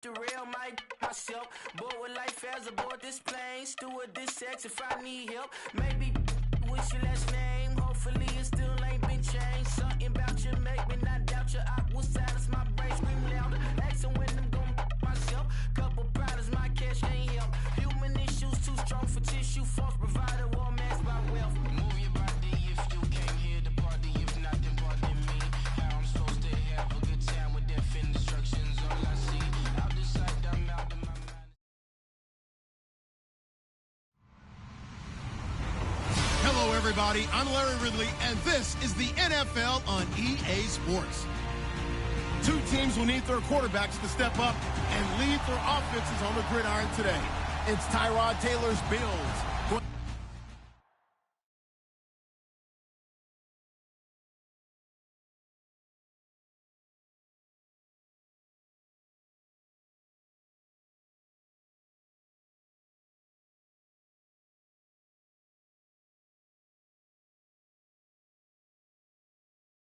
The real myself, bored with life as aboard this plane. Steward this sex if I need help. Maybe what's your last name? Hopefully it still ain't been changed. Something about you make me not doubt you. I will silence my brain, scream louder. Asking when I'm gon' myself. Couple problems, my cash ain't help. Human issues too strong for tissue. False provider, war mask by wealth. Move your body if you came here to party. If not, then pardon me. How I'm supposed to have a good time with death and destruction's all I see. I'll decide I'm out of my mind. Hello, everybody. I'm Larry Ridley, and this is the NFL on EA Sports. Two teams will need their quarterbacks to step up and lead their offenses on the gridiron today. It's Tyrod Taylor's Bills.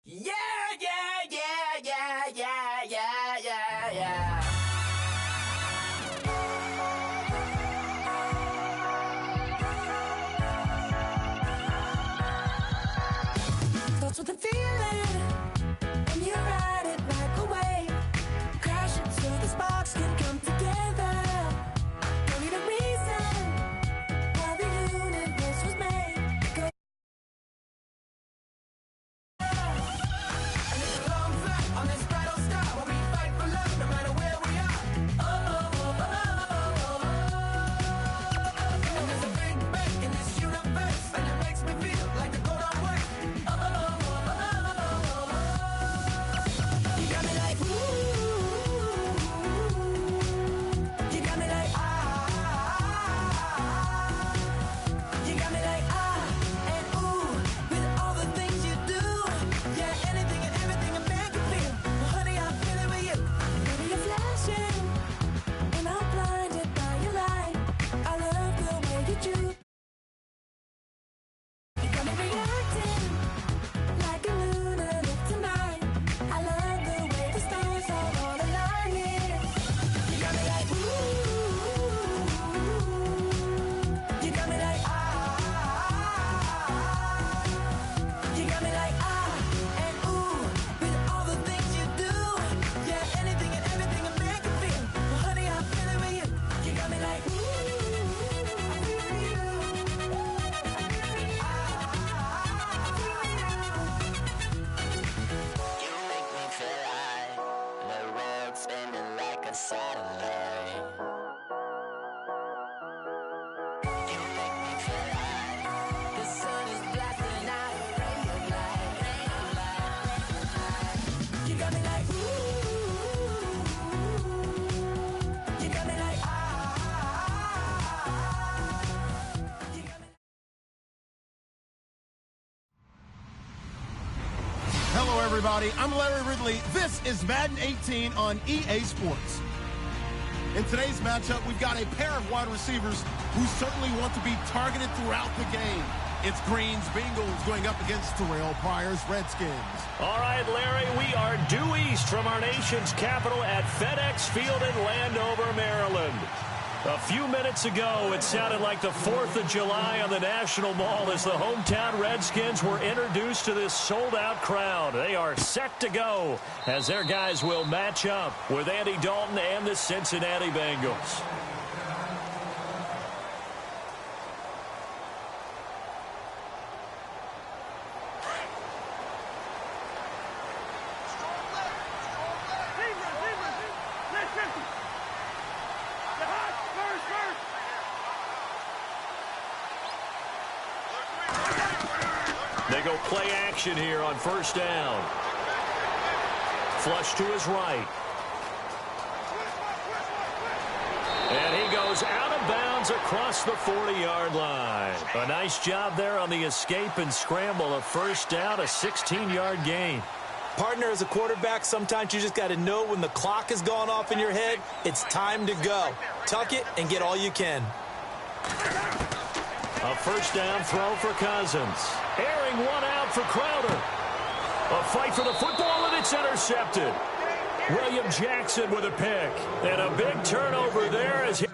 Yeah, yeah, yeah, yeah, yeah, yeah, yeah, yeah. Starts with a feeling, and you ride it like a wave. Crash it so the sparks can come together. Don't need a reason why the universe was made. On this battle star, where we fight for love, no matter where we are. And there's a big bang in this universe, and it makes me feel like the gold I work. You got me like ooh, you got me like you got me like and ooh, with all the things you do, yeah, anything and everything a man can feel. Well, honey, I'm feeling with you. Baby, you're flashing, and I'm blinded by your light. I love the way you do. You got me reacting like a lunatic tonight. I love the way the stars are all aligning. You got me like ooh, you got me like you got me like and ooh, with all the things you do, yeah, anything and everything a man can feel. Well, honey, I'm feeling with you. You got me like ooh, I'm feeling you. You make me feel like the world's spinning like a satellite. You make me feel like the sun is blasting out a ray of light, ray of light. You got me like ooh, you got me like you got me. Hello, everybody. I'm Larry Ridley. This is Madden 18 on EA Sports. In today's matchup, we've got a pair of wide receivers who certainly want to be targeted throughout the game. It's Green's Bengals going up against Terrell Pryor's Redskins. All right, Larry, we are due east from our nation's capital at FedEx Field in Landover, Maryland. A few minutes ago, it sounded like the 4th of July on the National Mall as the hometown Redskins were introduced to this sold-out crowd. They are set to go as their guys will match up with Andy Dalton and the Cincinnati Bengals. They go play action here on first down. Flush to his right. And he goes out of bounds across the 40-yard line. A nice job there on the escape and scramble. A first down, a 16-yard gain. Partner, as a quarterback, sometimes you just got to know when the clock has gone off in your head, it's time to go. Tuck it and get all you can. A first down throw for Cousins. Airing one out for Crowder. A fight for the football, and it's intercepted. William Jackson with a pick. And a big turnover there as he...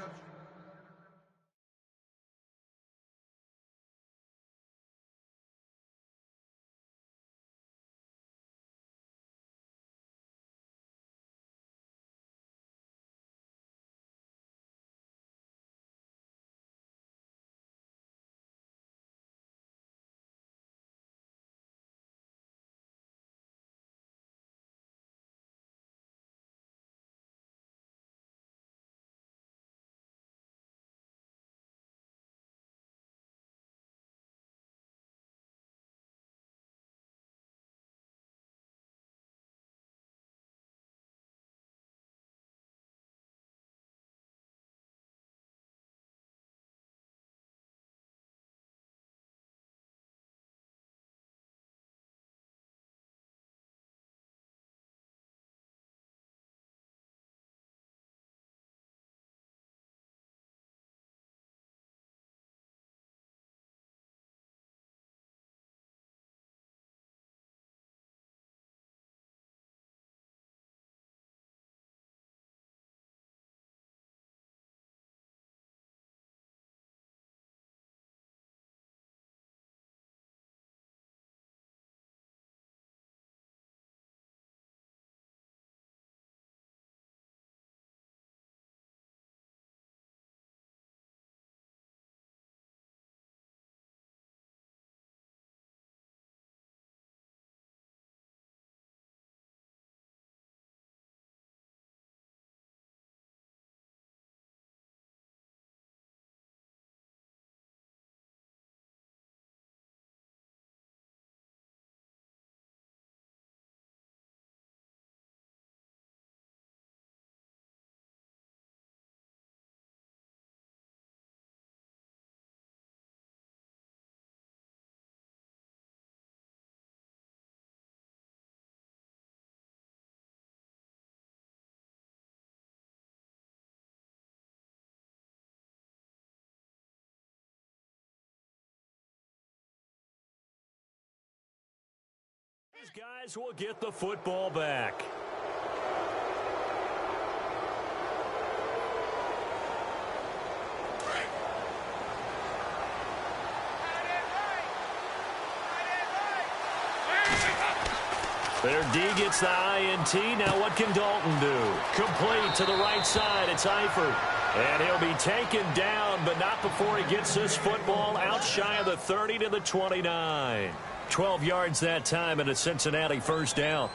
These guys will get the football back. Their D gets the INT. Now what can Dalton do? Complete to the right side. It's Eifert. And he'll be taken down, but not before he gets this football out shy of the 30 to the 29. 12 yards that time and a Cincinnati first down.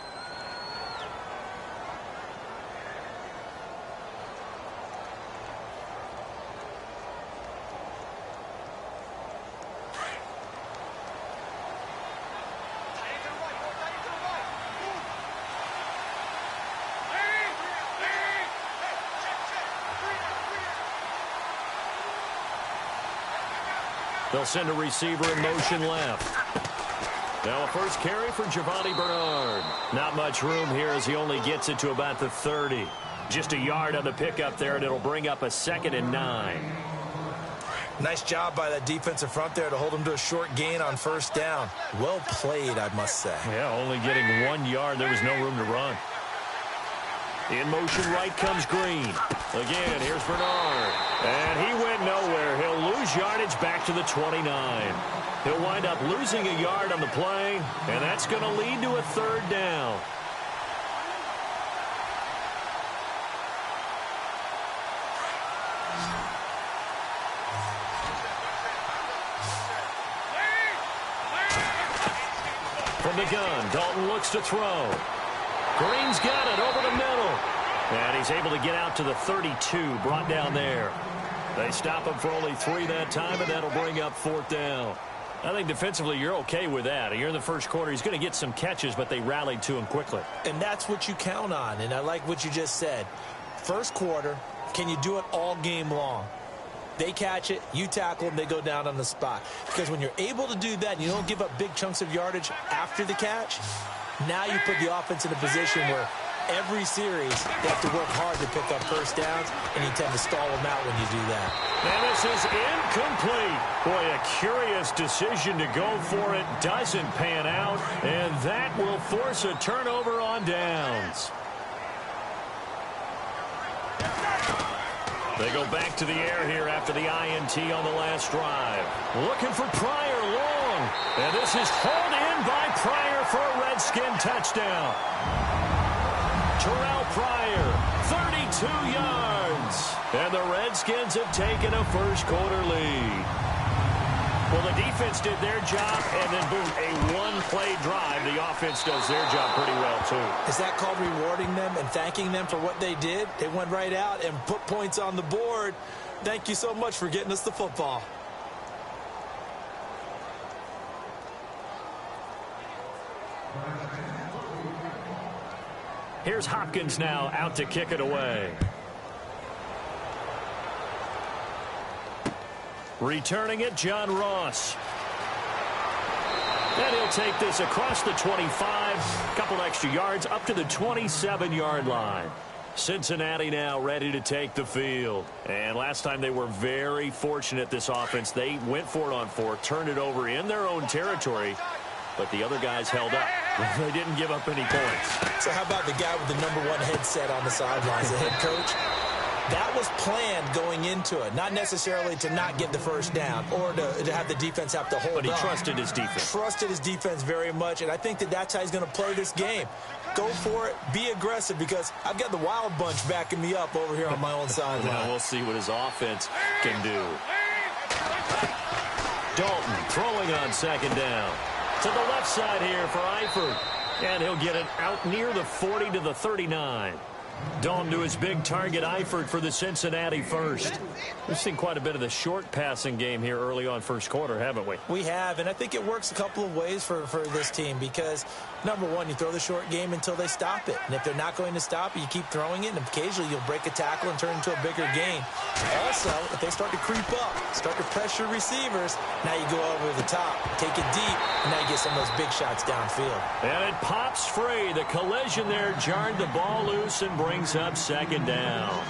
They'll send a receiver in motion left. Now a first carry for Giovanni Bernard. Not much room here as he only gets it to about the 30. Just a yard on the pickup there, and it'll bring up a 2nd and 9. Nice job by that defensive front there to hold him to a short gain on first down. Well played, I must say. Yeah, only getting 1 yard. There was no room to run. In motion right comes Green. Again, here's Bernard. And he went nowhere. He'll lose yardage back to the 29. He'll wind up losing a yard on the play, and that's going to lead to a 3rd down. From the gun, Dalton looks to throw. Green's got it over the middle. And he's able to get out to the 32, brought down there. They stop him for only 3 that time, and that'll bring up 4th down. I think defensively you're okay with that. You're in the first quarter. He's going to get some catches, but they rallied to him quickly. And that's what you count on, and I like what you just said. First quarter, can you do it all game long? They catch it, you tackle them, they go down on the spot. Because when you're able to do that and you don't give up big chunks of yardage after the catch, now you put the offense in a position where every series they have to work hard to pick up first downs, and you tend to stall them out when you do that. And this is incomplete. Boy, a curious decision to go for it. Doesn't pan out, and that will force a turnover on downs. They go back to the air here after the INT on the last drive. Looking for Pryor long. And this is hauled in by Pryor for a Redskin touchdown. Terrell Pryor, 32 yards. And the Redskins have taken a first-quarter lead. Well, the defense did their job, and then, boom, a one-play drive. The offense does their job pretty well, too. Is that called rewarding them and thanking them for what they did? They went right out and put points on the board. Thank you so much for getting us the football. Here's Hopkins now out to kick it away. Returning it, John Ross. And he'll take this across the 25, a couple extra yards, up to the 27-yard line. Cincinnati now ready to take the field. And last time they were very fortunate, this offense. They went for it on fourth, turned it over in their own territory, but the other guys held up. They didn't give up any points. So how about the guy with the #1 headset on the sidelines, the head coach? That was planned going into it, not necessarily to not get the first down or to have the defense have to hold But he on. trusted his defense. Trusted his defense very much, and I think that's how he's going to play this game. Go for it, be aggressive, because I've got the wild bunch backing me up over here on my own sideline. Now we'll see what his offense can do. Dalton throwing on second down. To the left side here for Eifert. And he'll get it out near the 40 to the 39. Dalton to his big target, Eifert, for the Cincinnati first. We've seen quite a bit of the short passing game here early on first quarter, haven't we? We have, and I think it works a couple of ways for this team because, number one, you throw the short game until they stop it. And if they're not going to stop it, you keep throwing it, and occasionally you'll break a tackle and turn it into a bigger gain. Also, if they start to creep up, start to pressure receivers, now you go over the top, take it deep, and now you get some of those big shots downfield. And it pops free. The collision there jarred the ball loose and brings up second down.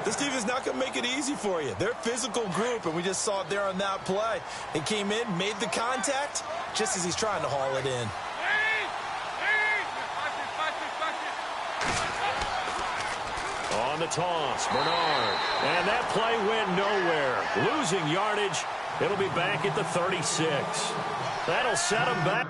This team is not going to make it easy for you. They're a physical group, and we just saw it there on that play. They came in, made the contact, just as he's trying to haul it in. On the toss, Bernard. And that play went nowhere. Losing yardage. It'll be back at the 36. That'll set them back.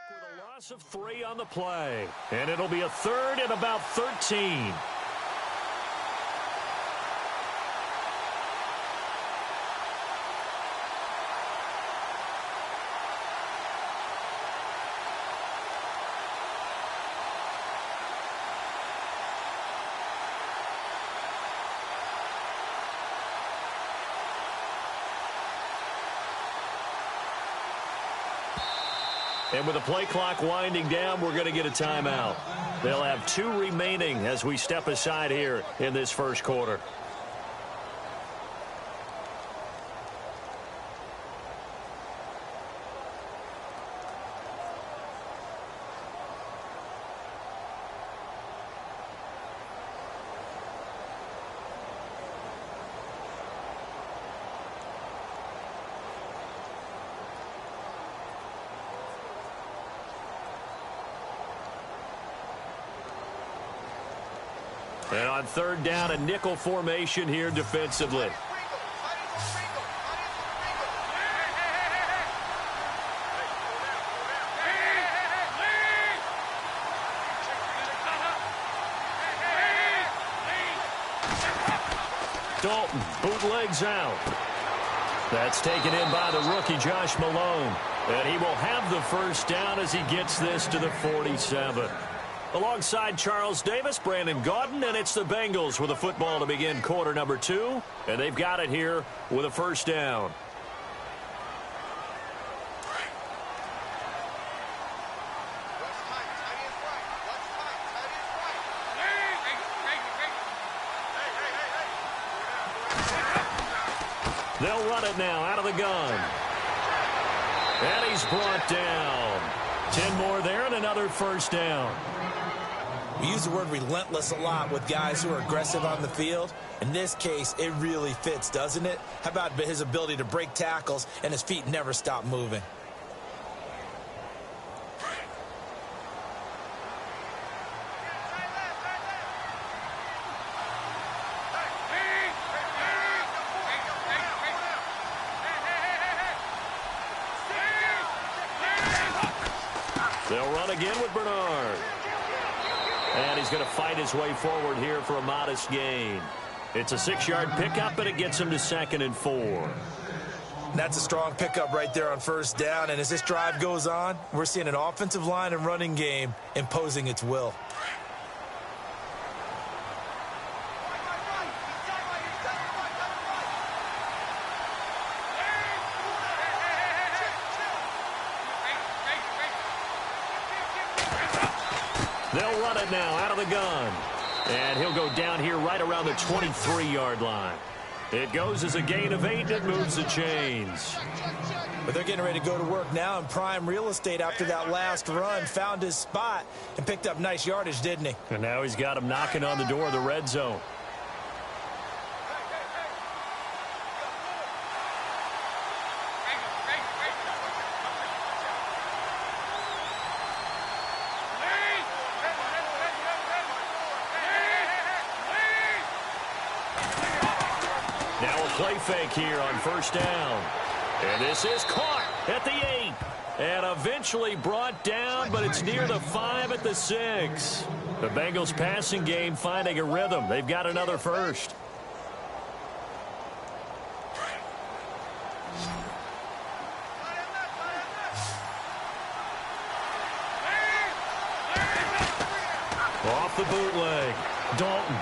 With a loss of 3 on the play. And it'll be a third and about 13. And with the play clock winding down, we're going to get a timeout. They'll have 2 remaining as we step aside here in this first quarter. And on third down, a nickel formation here defensively. Dalton bootlegs out. That's taken in by the rookie Josh Malone. And he will have the first down as he gets this to the 47. Alongside Charles Davis, Brandon Gaudin, and it's the Bengals with a football to begin quarter number 2. And they've got it here with a first down. They'll run it now out of the gun. And he's brought down. 10 more there and another first down. We use the word relentless a lot with guys who are aggressive on the field. In this case, it really fits, doesn't it? How about his ability to break tackles and his feet never stop moving? They'll run again with Bernard. And he's going to fight his way forward here for a modest gain. It's a 6-yard pickup, and it gets him to 2nd and 4. That's a strong pickup right there on first down. And as this drive goes on, we're seeing an offensive line and running game imposing its will. They'll run it now out of the gun. And he'll go down here right around the 23-yard line. It goes as a gain of 8, and it moves the chains. But they're getting ready to go to work now in prime real estate after that last run. Found his spot and picked up nice yardage, didn't he? And now he's got him knocking on the door of the red zone. Now a play fake here on first down. And this is caught at the 8. And eventually brought down, but it's near the 5 at the 6. The Bengals passing game finding a rhythm. They've got another first. Off the bootleg. Dalton.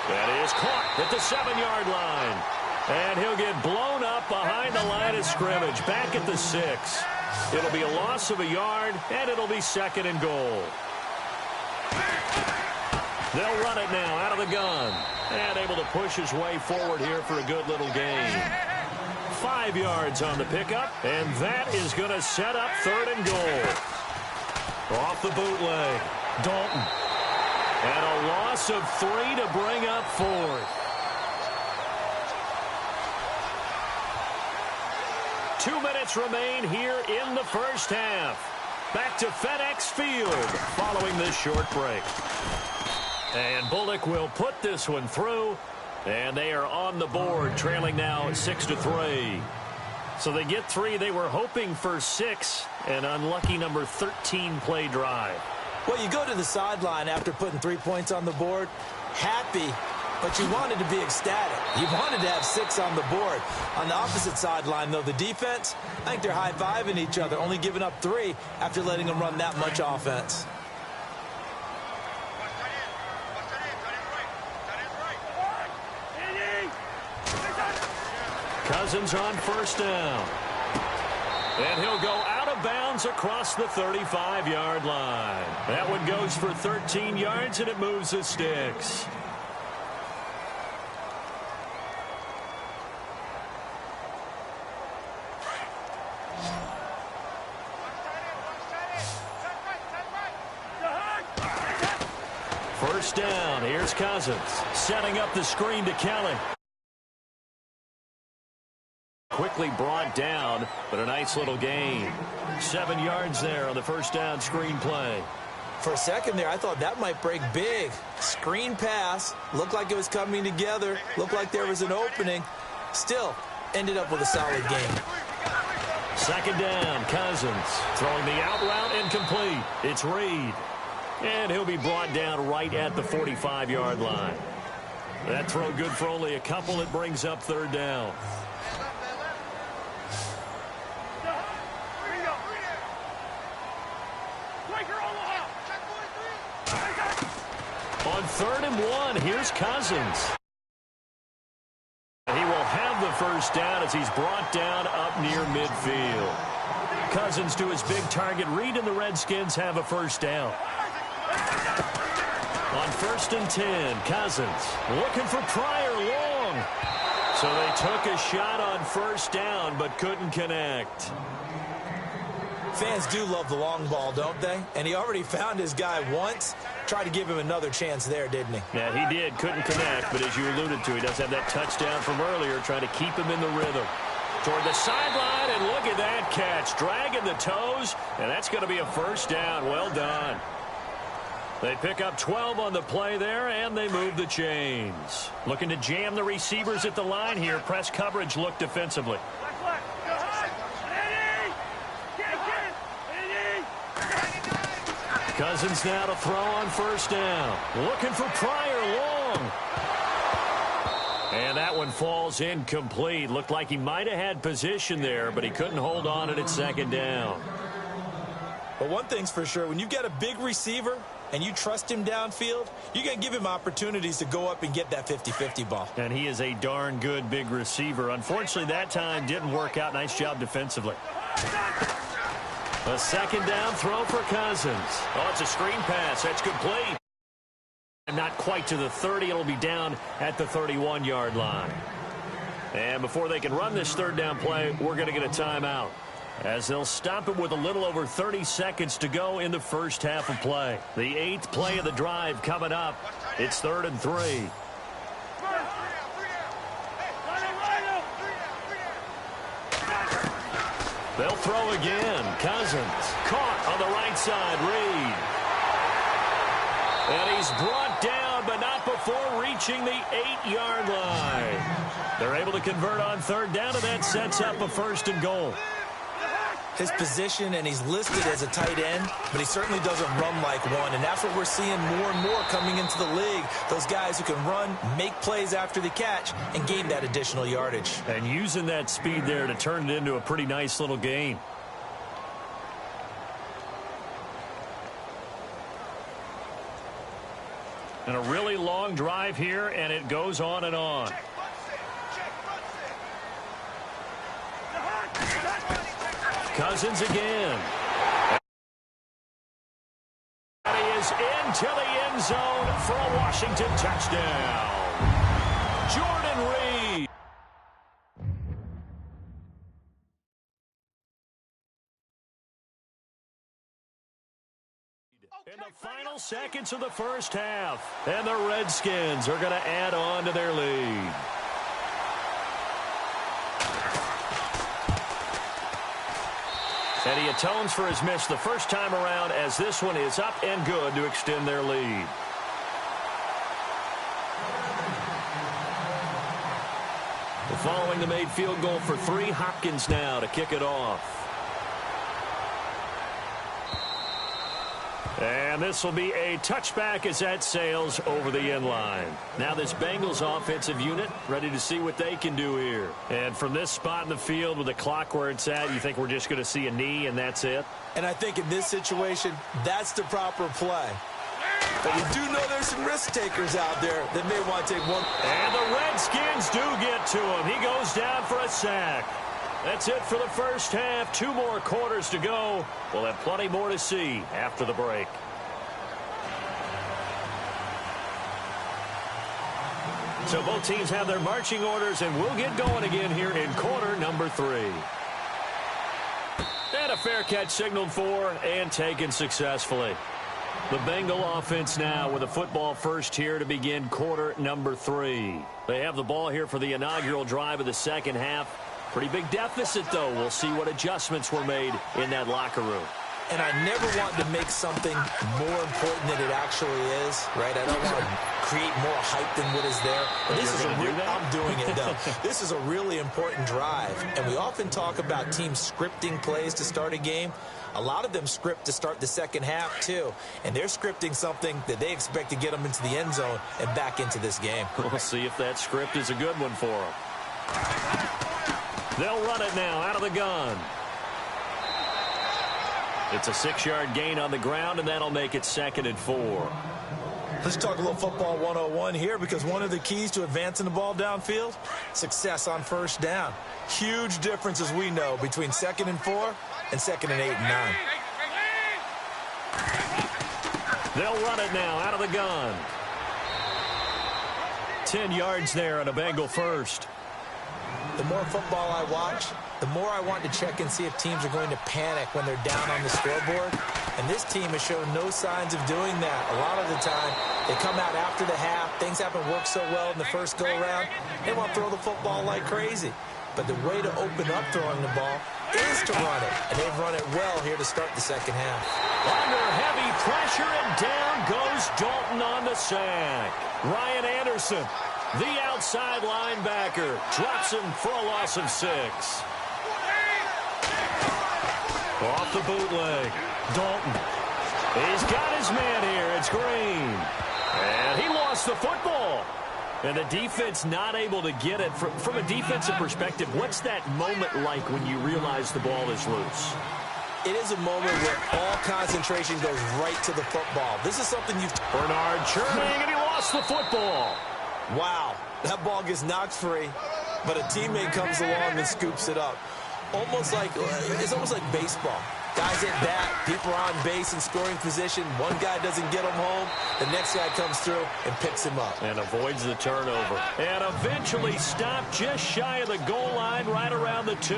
That is caught at the 7-yard line. And he'll get blown up behind the line of scrimmage. Back at the 6. It'll be a loss of a yard, and it'll be 2nd and goal. They'll run it now out of the gun. And able to push his way forward here for a good little gain. 5 yards on the pickup, and that is going to set up 3rd and goal. Off the bootleg. Dalton. And a loss of 3 to bring up 4th. 2 minutes remain here in the first half. Back to FedEx Field following this short break. And Bullock will put this one through. And they are on the board, trailing now 6-3. So they get 3. They were hoping for 6. An unlucky number 13 play drive. Well, you go to the sideline after putting 3 points on the board, happy, but you wanted to be ecstatic. You wanted to have 6 on the board. On the opposite sideline, though, the defense, I think they're high-fiving each other, only giving up 3 after letting them run that much offense. Cousins on first down. And he'll go out of bounds across the 35-yard line. That one goes for 13 yards, and it moves the sticks. First down. Here's Cousins setting up the screen to Kelly. Quickly brought down, but a nice little gain. 7 yards there on the first down screen play. For a second there, I thought that might break big. Screen pass. Looked like it was coming together. Looked like there was an opening. Still, ended up with a solid game. 2nd down, Cousins. Throwing the out route incomplete. It's Reed. And he'll be brought down right at the 45-yard line. That throw good for only a couple. It brings up 3rd down. On 3rd and 1, here's Cousins. He will have the first down as he's brought down up near midfield. Cousins to his big target. Reed and the Redskins have a first down. On 1st and 10, Cousins looking for Pryor long. So they took a shot on first down, but couldn't connect. Fans do love the long ball, don't they? And he already found his guy once. Tried to give him another chance there, didn't he? Yeah, he did. Couldn't connect, but as you alluded to, he does have that touchdown from earlier, trying to keep him in the rhythm. Toward the sideline, and look at that catch. Dragging the toes, and that's going to be a first down. Well done. They pick up 12 on the play there, and they move the chains. Looking to jam the receivers at the line here. Press coverage look defensively. Cousins now to throw on first down. Looking for Pryor long. And that one falls incomplete. Looked like he might have had position there, but he couldn't hold on at second down. But one thing's for sure, when you've got a big receiver and you trust him downfield, you're going to give him opportunities to go up and get that 50-50 ball. And he is a darn good big receiver. Unfortunately, that time didn't work out. Nice job defensively. A second down throw for Cousins. Oh, it's a screen pass. That's complete. And not quite to the 30. It'll be down at the 31-yard line. And before they can run this third down play, we're going to get a timeout, as they'll stop it with a little over 30 seconds to go in the first half of play. The 8th play of the drive coming up. It's 3rd and 3. They'll throw again. Cousins caught on the right side. Reed. And he's brought down, but not before reaching the 8-yard line. They're able to convert on third down, and that sets up a 1st and goal. His position, and he's listed as a tight end, but he certainly doesn't run like one, and that's what we're seeing more and more coming into the league. Those guys who can run, make plays after the catch, and gain that additional yardage. And using that speed there to turn it into a pretty nice little gain. And a really long drive here, and it goes on and on. Cousins again. And he is into the end zone for a Washington touchdown. Jordan Reed. In the final seconds of the first half. And the Redskins are going to add on to their lead. And he atones for his miss the first time around, as this one is up and good to extend their lead. Following the made field goal for 3, Hopkins now to kick it off. And this will be a touchback as that sails over the end line. Now this Bengals offensive unit ready to see what they can do here. And from this spot in the field with the clock where it's at, you think we're just going to see a knee and that's it? And I think in this situation, that's the proper play. But we do know there's some risk takers out there that may want to take one. And the Redskins do get to him. He goes down for a sack. That's it for the first half. 2 more quarters to go. We'll have plenty more to see after the break. So both teams have their marching orders, and we'll get going again here in quarter number 3. And a fair catch signaled for and taken successfully. The Bengal offense now with a football first here to begin quarter number 3. They have the ball here for the inaugural drive of the second half. Pretty big deficit, though. We'll see what adjustments were made in that locker room. And I never want to make something more important than it actually is, right? I don't want to create more hype than what is there. But this is I'm doing it, though. This is a really important drive. And we often talk about teams scripting plays to start a game. A lot of them script to start the second half, too. And they're scripting something that they expect to get them into the end zone and back into this game. We'll see if that script is a good one for them. They'll run it now out of the gun. It's a 6-yard gain on the ground, and that'll make it 2nd and 4. Let's talk a little football 101 here, because one of the keys to advancing the ball downfield, success on first down. Huge difference, as we know, between 2nd and 4 and 2nd and 8 and 9. They'll run it now out of the gun. 10 yards there on a Bengal first. the more football I watch, the more I want to check and see if teams are going to panic when they're down on the scoreboard. And this team has shown no signs of doing that. A lot of the time, they come out after the half. Things haven't worked so well in the first go-around. They want to throw the football like crazy. But the way to open up throwing the ball is to run it. And they've run it well here to start the second half. Under heavy pressure, and down goes Dalton on the sack. Ryan Anderson, the outside linebacker, drops him for a loss of 6. Off the bootleg. Dalton. He's got his man here. It's Green. And he lost the football. And the defense not able to get it. From a defensive perspective, what's that moment like when you realize the ball is loose? It is a moment where all concentration goes right to the football. This is something you've... Bernard churning, and he lost the football. Wow, that ball gets knocked free, but a teammate comes along and scoops it up. It's almost like baseball. Guys at bat, people are on base in scoring position. One guy doesn't get him home. The next guy comes through and picks him up. And avoids the turnover. And eventually stopped just shy of the goal line right around the 2.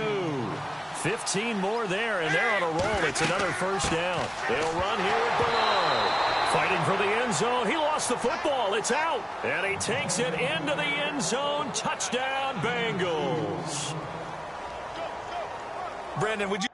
15 more there, and they're on a roll. It's another first down. They'll run here with Bernard. Fighting for the end zone. He lost the football. It's out. And he takes it into the end zone. Touchdown, Bengals. Brandon, would you...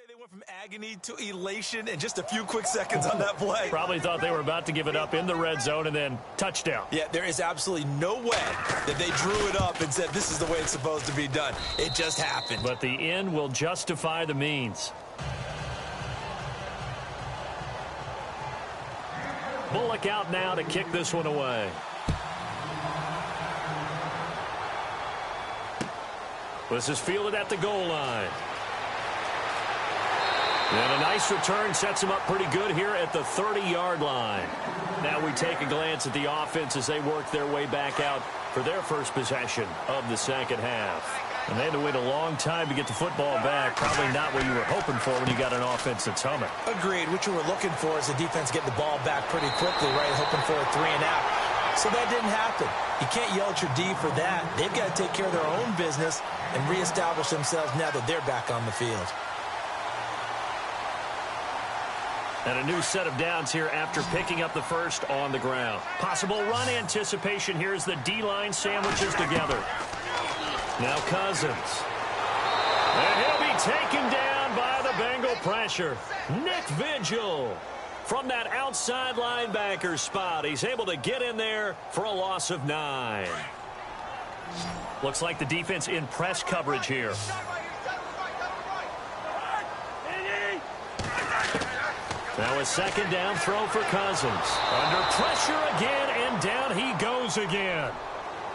They went from agony to elation in just a few quick seconds on that play. Probably thought they were about to give it up in the red zone and then touchdown. Yeah, there is absolutely no way that they drew it up and said this is the way it's supposed to be done. It just happened. But the end will justify the means. Bullock out now to kick this one away. This is fielded at the goal line. And a nice return sets him up pretty good here at the 30-yard line. Now we take a glance at the offense as they work their way back out for their first possession of the second half. And they had to wait a long time to get the football back. Probably not what you were hoping for when you got an offense that's humming. Agreed. What you were looking for is the defense getting the ball back pretty quickly, right? Hoping for a 3-and-out. So that didn't happen. You can't yell at your D for that. They've got to take care of their own business and reestablish themselves now that they're back on the field. And a new set of downs here after picking up the first on the ground. Possible run anticipation here as the D-line sandwiches together. Now Cousins. And he'll be taken down by the Bengal pressure. Nick Vigil from that outside linebacker spot. He's able to get in there for a loss of 9. Looks like the defense in press coverage here. Now a second down throw for Cousins. Under pressure again, and down he goes again.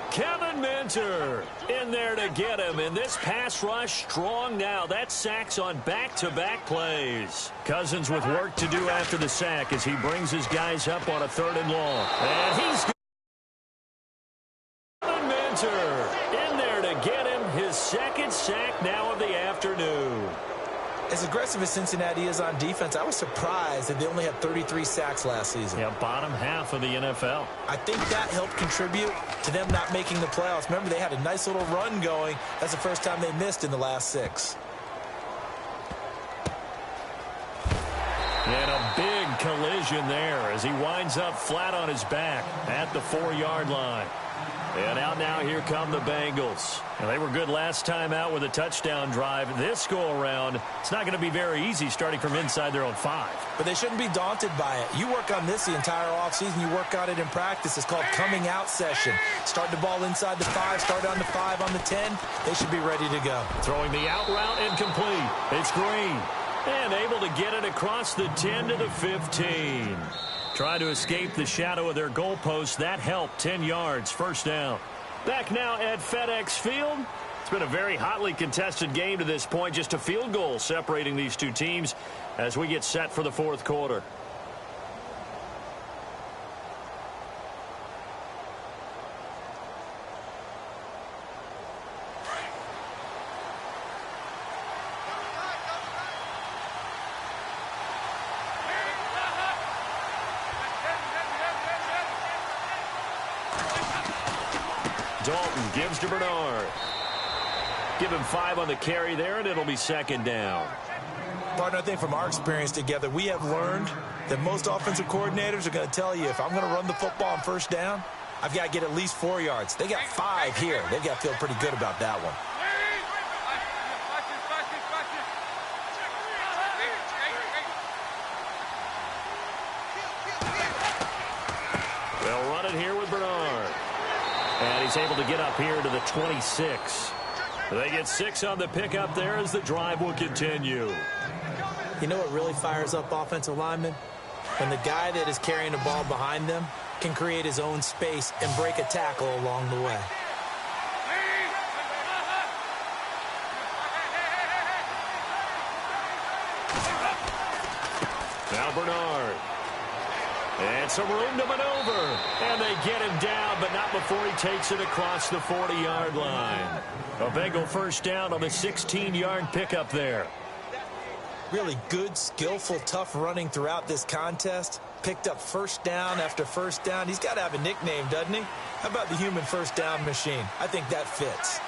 Kevin Minter in there to get him, and this pass rush strong now. That's sacks on back-to-back plays. Cousins with work to do after the sack as he brings his guys up on a 3rd and long. And he's Kevin Minter in there to get him his second sack now of the afternoon. As aggressive as Cincinnati is on defense, I was surprised that they only had 33 sacks last season. Yeah, bottom half of the NFL. I think that helped contribute to them not making the playoffs. Remember, they had a nice little run going. That's the first time they missed in the last 6. And a big collision there as he winds up flat on his back at the 4-yard line. And out now, here come the Bengals. And they were good last time out with a touchdown drive. This go-around, it's not going to be very easy starting from inside their own 5. But they shouldn't be daunted by it. You work on this the entire offseason. You work on it in practice. It's called coming out session. Start the ball inside the 5, start on the 5, on the 10. They should be ready to go. Throwing the out route incomplete. It's Green. And able to get it across the 10 to the 15. Trying to escape the shadow of their goalpost. That helped. 10 yards, first down. Back now at FedEx Field. It's been a very hotly contested game to this point. Just a field goal separating these two teams as we get set for the 4th quarter. Dalton gives to Bernard. Give him 5 on the carry there, and it'll be 2nd down. Partner, I think from our experience together, we have learned that most offensive coordinators are going to tell you, if I'm going to run the football on 1st down, I've got to get at least 4 yards. They got 5 here. They've got to feel pretty good about that one. They'll run it here with Bernard. And he's able to get up here to the 26. They get 6 on the pickup there as the drive will continue. You know what really fires up offensive linemen? When the guy that is carrying the ball behind them can create his own space and break a tackle along the way. Now Bernard. And some room to maneuver. And they get him down, but not before he takes it across the 40-yard line. A Bengal first down on the 16-yard pickup there. Really good, skillful, tough running throughout this contest. Picked up first down after first down. He's got to have a nickname, doesn't he? How about the human first down machine? I think that fits.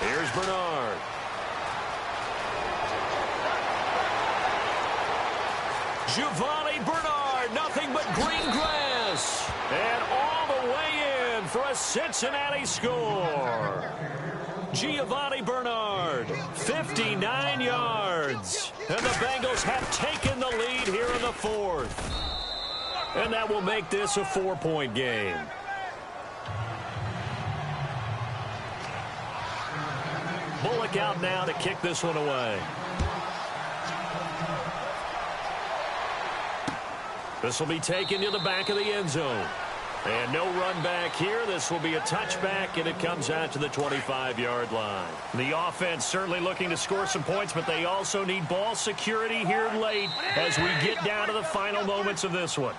Here's Bernard. Giovanni Bernard, nothing but green grass. And all the way in for a Cincinnati score. Giovanni Bernard, 59 yards. And the Bengals have taken the lead here in the 4th. And that will make this a 4-point game. Bullock out now to kick this one away. This will be taken to the back of the end zone. And no run back here. This will be a touchback, and it comes out to the 25-yard line. The offense certainly looking to score some points, but they also need ball security here late as we get down to the final moments of this one.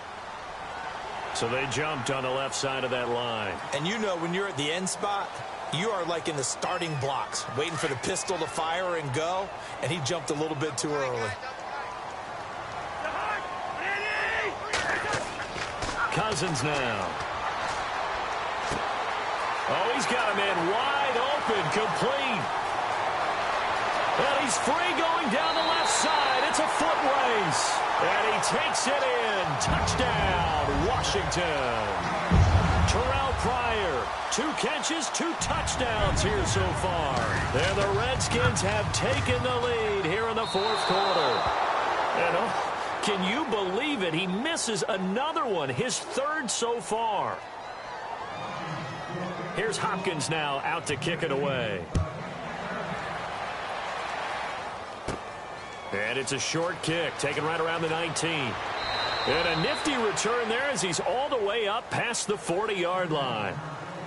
So they jumped on the left side of that line. And you know when you're at the end spot, you are like in the starting blocks, waiting for the pistol to fire and go, and he jumped a little bit too early. Cousins now. Oh, he's got a man wide open, complete. And he's free going down the left side. It's a foot race. And he takes it in. Touchdown, Washington. Terrell Pryor, 2 catches, 2 touchdowns here so far. And the Redskins have taken the lead here in the 4th quarter. And can you believe it? He misses another one, his 3rd so far. Here's Hopkins now out to kick it away. And it's a short kick, taken right around the 19. And a nifty return there as he's all the way up past the 40-yard line.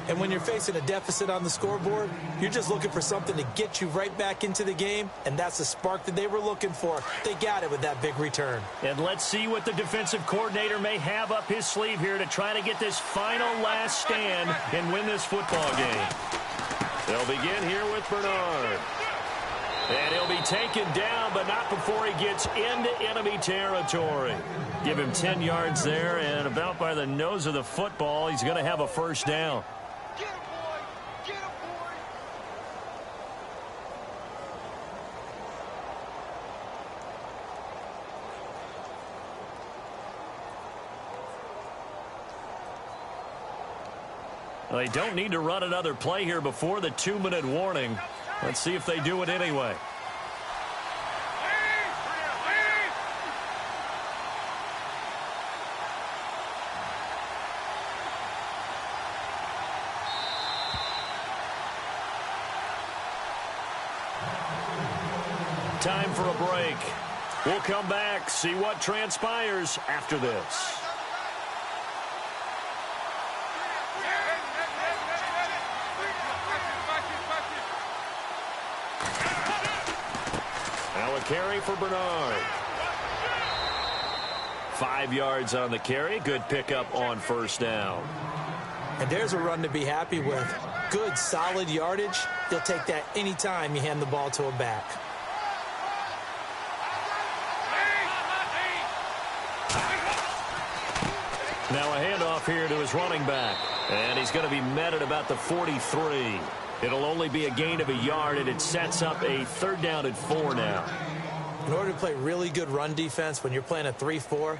And when you're facing a deficit on the scoreboard, you're just looking for something to get you right back into the game, and that's the spark that they were looking for. They got it with that big return. And let's see what the defensive coordinator may have up his sleeve here to try to get this final last stand and win this football game. They'll begin here with Bernard. And he'll be taken down, but not before he gets into enemy territory. Give him 10 yards there, and about by the nose of the football, he's going to have a first down. Get him, boy! Get him, boy! Well, they don't need to run another play here before the 2-minute warning. Let's see if they do it anyway. Time for a break. We'll come back, see what transpires after this. Now a carry for Bernard. 5 yards on the carry. Good pickup on first down. And there's a run to be happy with. Good, solid yardage. You'll take that anytime you hand the ball to a back. Now a handoff here to his running back. And he's going to be met at about the 43. It'll only be a gain of a yard, and it sets up a 3rd down and 4 now. In order to play really good run defense when you're playing a 3-4,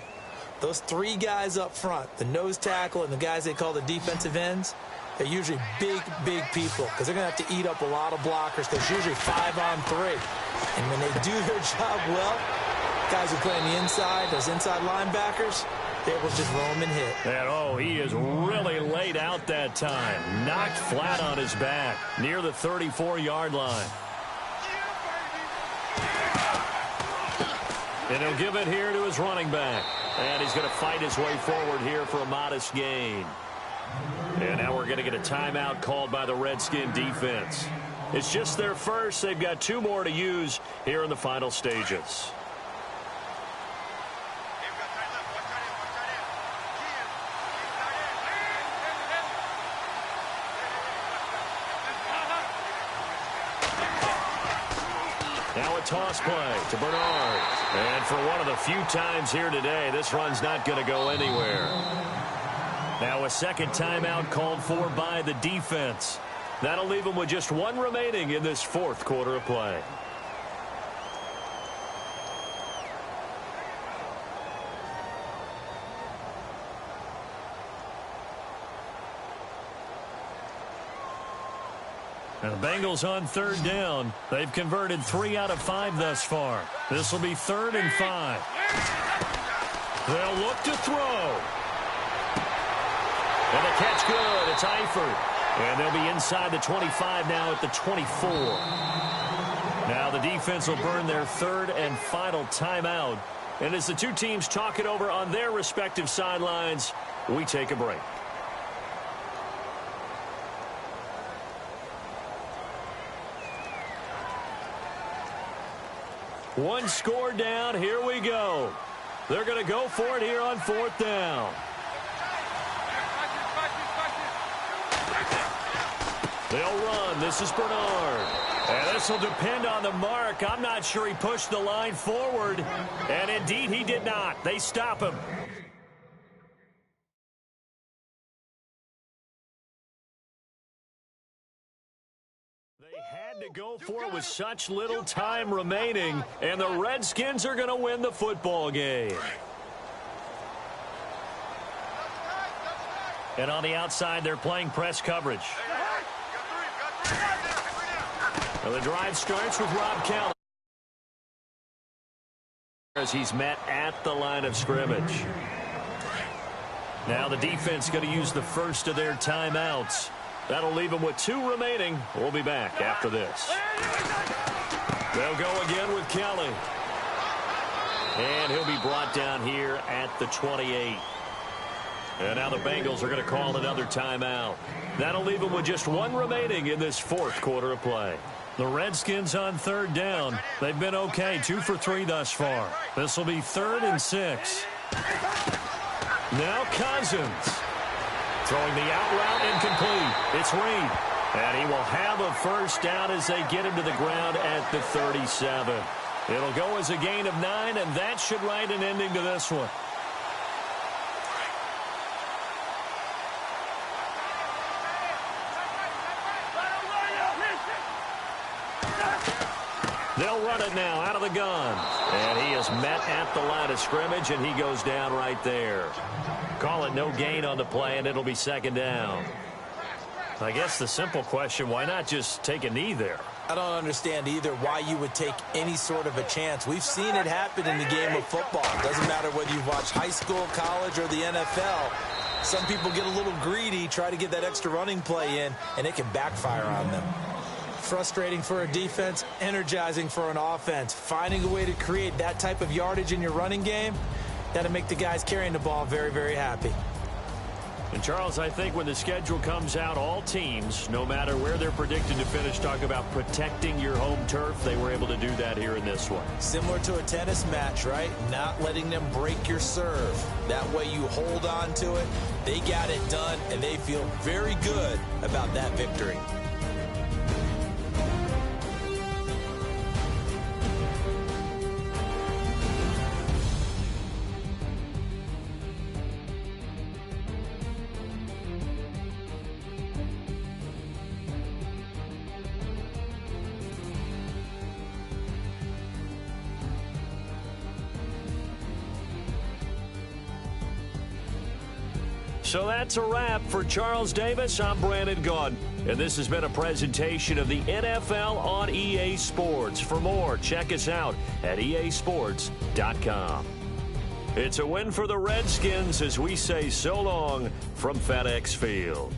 those 3 guys up front, the nose tackle and the guys they call the defensive ends, they're usually big, big people because they're going to have to eat up a lot of blockers because usually 5 on 3. And when they do their job well, guys who play on the inside, those inside linebackers, they will just roam and hit. And, he is really laid out that time. Knocked flat on his back near the 34-yard line. And he'll give it here to his running back. And he's going to fight his way forward here for a modest gain. And now we're going to get a timeout called by the Redskin defense. It's just their first. They've got 2 more to use here in the final stages. Now a toss play to Bernard. And for one of the few times here today, this run's not going to go anywhere. Now a second timeout called for by the defense. That'll leave them with just 1 remaining in this 4th quarter of play. And the Bengals on 3rd down. They've converted 3 out of 5 thus far. This will be 3rd and 5. They'll look to throw. And the catch good. It's Eifert. And they'll be inside the 25 now at the 24. Now the defense will burn their 3rd and final timeout And as the two teams talk it over on their respective sidelines, we take a break. One score down. Here we go. They're going to go for it here on 4th down. They'll run. This is Bernard. And this will depend on the mark. I'm not sure he pushed the line forward. And indeed, he did not. They stop him. They had to go for it with such little time remaining. And the Redskins are going to win the football game. And on the outside, they're playing press coverage. Well, the drive starts with Rob Kelly as he's met at the line of scrimmage. Now the defense going to use the first of their timeouts. That'll leave them with 2 remaining. We'll be back after this. They'll go again with Kelly. And he'll be brought down here at the 28. And now the Bengals are going to call another timeout. That'll leave them with just 1 remaining in this 4th quarter of play. The Redskins on 3rd down. They've been okay, 2 for 3 thus far. This will be 3rd and 6. Now Cousins. Throwing the out route incomplete. It's Reed. And he will have a first down as they get him to the ground at the 37. It'll go as a gain of 9, and that should write an ending to this one. They'll run it now out of the gun. And he is met at the line of scrimmage, and he goes down right there. Call it no gain on the play, and it'll be 2nd down. I guess the simple question, why not just take a knee there? I don't understand either why you would take any sort of a chance. We've seen it happen in the game of football. It doesn't matter whether you've watched high school, college, or the NFL. Some people get a little greedy, try to get that extra running play in, and it can backfire on them. Frustrating for a defense, energizing for an offense. Finding a way to create that type of yardage in your running game, that'll make the guys carrying the ball very, very happy. And, Charles, I think when the schedule comes out, all teams, no matter where they're predicted to finish, talk about protecting your home turf. They were able to do that here in this one. Similar to a tennis match, right? Not letting them break your serve. That way you hold on to it. They got it done, and they feel very good about that victory. So that's a wrap for Charles Davis. I'm Brandon Gaudin, and this has been a presentation of the NFL on EA Sports. For more, check us out at easports.com. It's a win for the Redskins as we say so long from FedEx Field.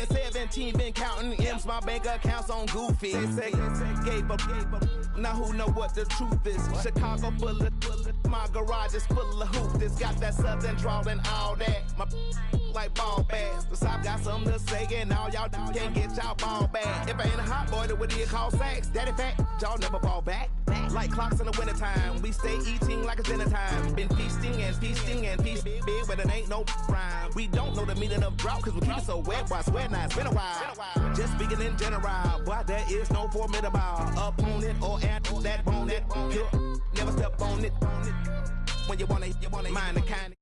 17 been counting M's, my bank accounts on Goofy. Say, gave up. Now who know what the truth is? Chicago full of, my garage is full of hoop. This got that southern drawl and all that. My like ball bags. The South got something to say and all y'all can't get y'all ball back. If I ain't a hot boy, then what do you call sacks? Daddy fat, y'all never ball back. Like clocks in the wintertime, we stay eating like it's dinner time. Been feasting and feasting and feast big, but it ain't no rhyme. We don't know the meaning of drought, cause we keep it so wet. Boy, I swear now, it's been a while. Just speaking in general, boy, there is no formidable opponent or at that bone that never step on it. When you wanna mind the kind.